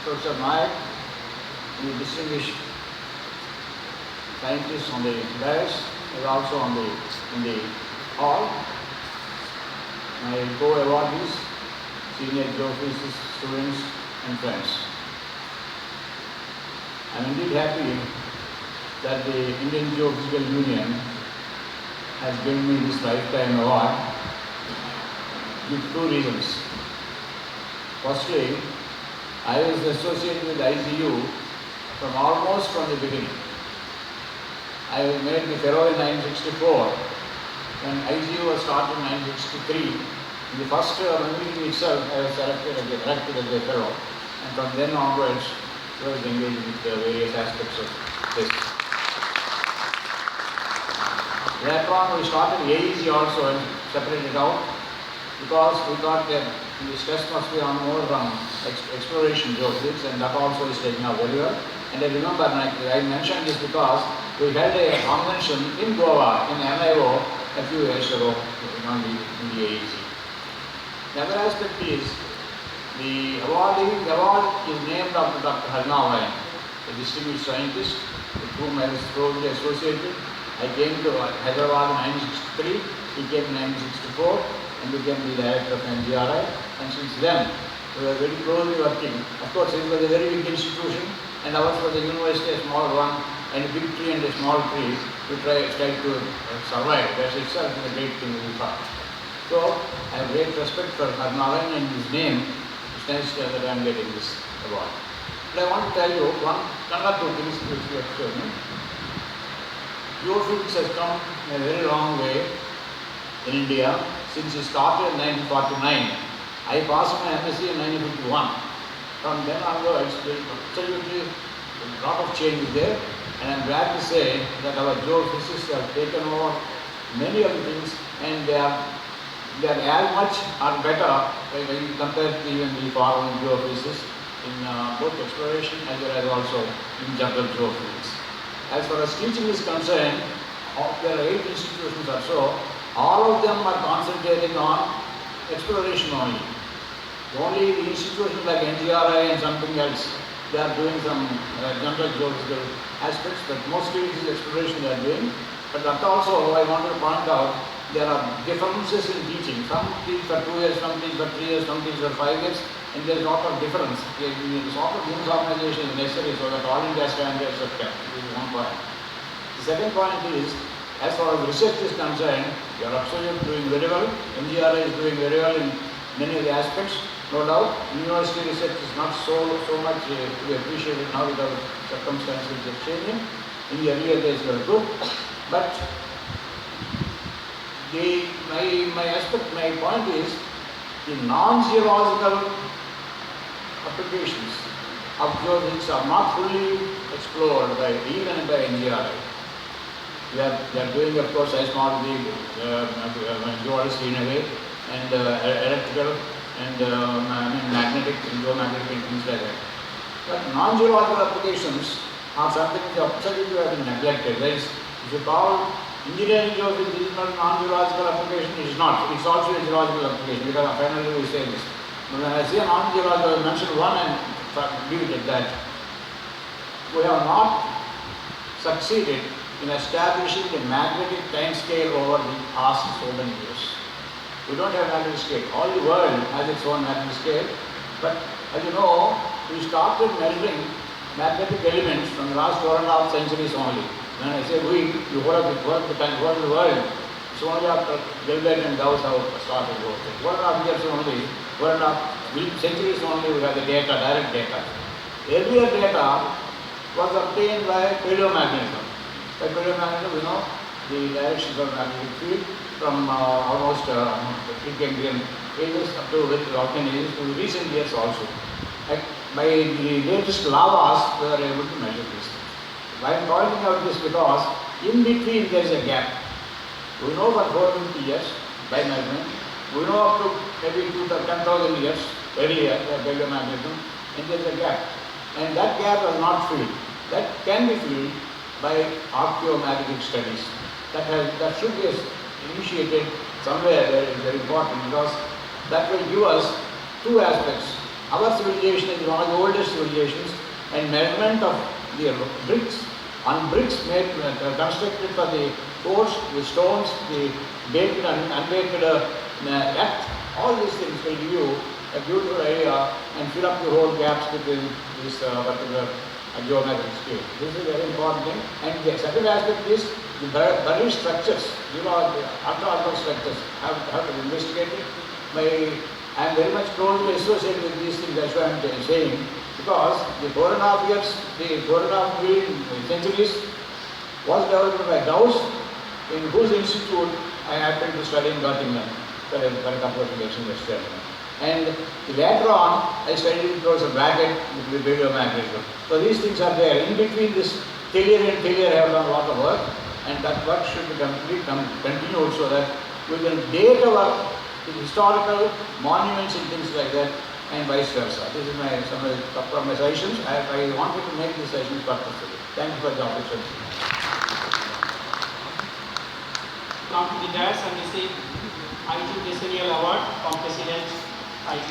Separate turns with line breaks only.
Professor Nayak, the distinguished scientists on the dais, is also in the hall. My co-awardees, senior geophysicists, students and friends. I am indeed happy that the Indian Geophysical Union has given me this lifetime award due to two reasons. Firstly, I was associated with IGU almost from the beginning. I made the fellow in 1964. When IGU was started in 1963, in the first meeting itself, I was elected as a fellow. And from then onwards, I was engaged with various aspects of this. Later on, we started AEG also and separated out because we thought that the stress must be on more exploration geophysics, and that also is taken up very well. And I remember, I mentioned this because we held a convention in Goa, in NIO, a few years ago in the AEG. The other aspect is the award is named after Dr. Harnavayan, a distinguished scientist with whom I was closely associated. I came to Hyderabad in 1963, he came in 1964 and became the director of NGRI, and since then we were very closely working. Of course, it was a very big institution and ours was a university, a small one, and a big tree and a small tree. We tried to survive. That itself is a great thing we thought. So I have great respect for Harnavayan and his name. It's nice that I am getting this award. But I want to tell you one or two things which you have shown me. Geophysics has come a very long way in India since it started in 1949. I passed my MSc in 1951. From then onwards, absolutely a lot of change is there, and I am glad to say that our geophysicists have taken over many of the things, and they are as much or better when you compare to even the foreign geophysicists in both exploration as well as also in general geophysics. As far as teaching is concerned, there are 8 institutions or so. All of them are concentrating on exploration only. Only the institutions like NGRI and something else, they are doing some general geophysical aspects, but mostly it is exploration they are doing. But that also, I want to point out, there are differences in teaching. Some teach for 2 years, some teach for 3 years, some teach for 5 years, and there is a lot of difference. The sort of unit organization is necessary so that all India standards are kept. This is one point. The second point is, as far as research is concerned, you are absolutely doing very well. NGRI is doing very well in many of the aspects. No doubt, university research is not so much to be appreciated now because circumstances are changing. In the earlier days were good, but my point is the non-geological applications of geophysics are not fully explored even by NGRI. They are doing, of course, seismology, geology in a way, and electrical, and magnetic and geomagnetic and things like that. But non-geological applications are something which absolutely have been neglected. That is, if you call engineering geophysics not a non-geological application, it is not. It is also a geological application because finally we say this. But when I say non-geological, I mention one and leave it at that. We have not succeeded in establishing the magnetic time scale over the past so many years. We don't have magnetic scale. All the world has its own magnetic scale, but as you know, we started measuring magnetic elements from the last 4.5 centuries only. When I say we, you hold the world, it's only after Gilbert and Gauss have started working. 4.5 years only, 4.5 centuries only we have the data, direct data. Earlier data was obtained by paleomagnetism. By paleomagnetism, we know the directions of magnetic field from almost Precambrian ages up to Volcanic ages to recent years also. By the latest lavas, we are able to measure these things. I am pointing out this because in between there is a gap. We know for 450 years by measurement, we know up to maybe 10,000 years earlier by paleomagnetism, and there is a gap. And that gap is not filled. That can be filled by archaeomagnetic studies. That should be initiated somewhere. That is very important because that will give us two aspects. Our civilization is one of the oldest civilizations, and measurement of the bricks, on bricks made, constructed for the forts, the stones, the baked and unbaked earth, all these things will give you a beautiful idea and fill up the whole gaps between this particular geometric scale. This is a very important thing. And the second aspect is the buried structures, the archaeological structures have to be investigated. I am very much closely associated with these things, that's why I am saying, because the 4.5 years, the 4.5 million centuries was developed by Gauss, in whose institute I happened to study in Göttingen for a couple of years in West Germany. And later on, I studied towards a bracket with video magnetism. So these things are there. In between this failure and failure, I have done a lot of work, and that work should be continued so that we can date our historical monuments and things like that, and vice versa. This is some of my suggestions. I wanted to make these sessions purposefully. Thank you for the opportunity.
Come to the dais and receive IQ Decennial Award from President IQ.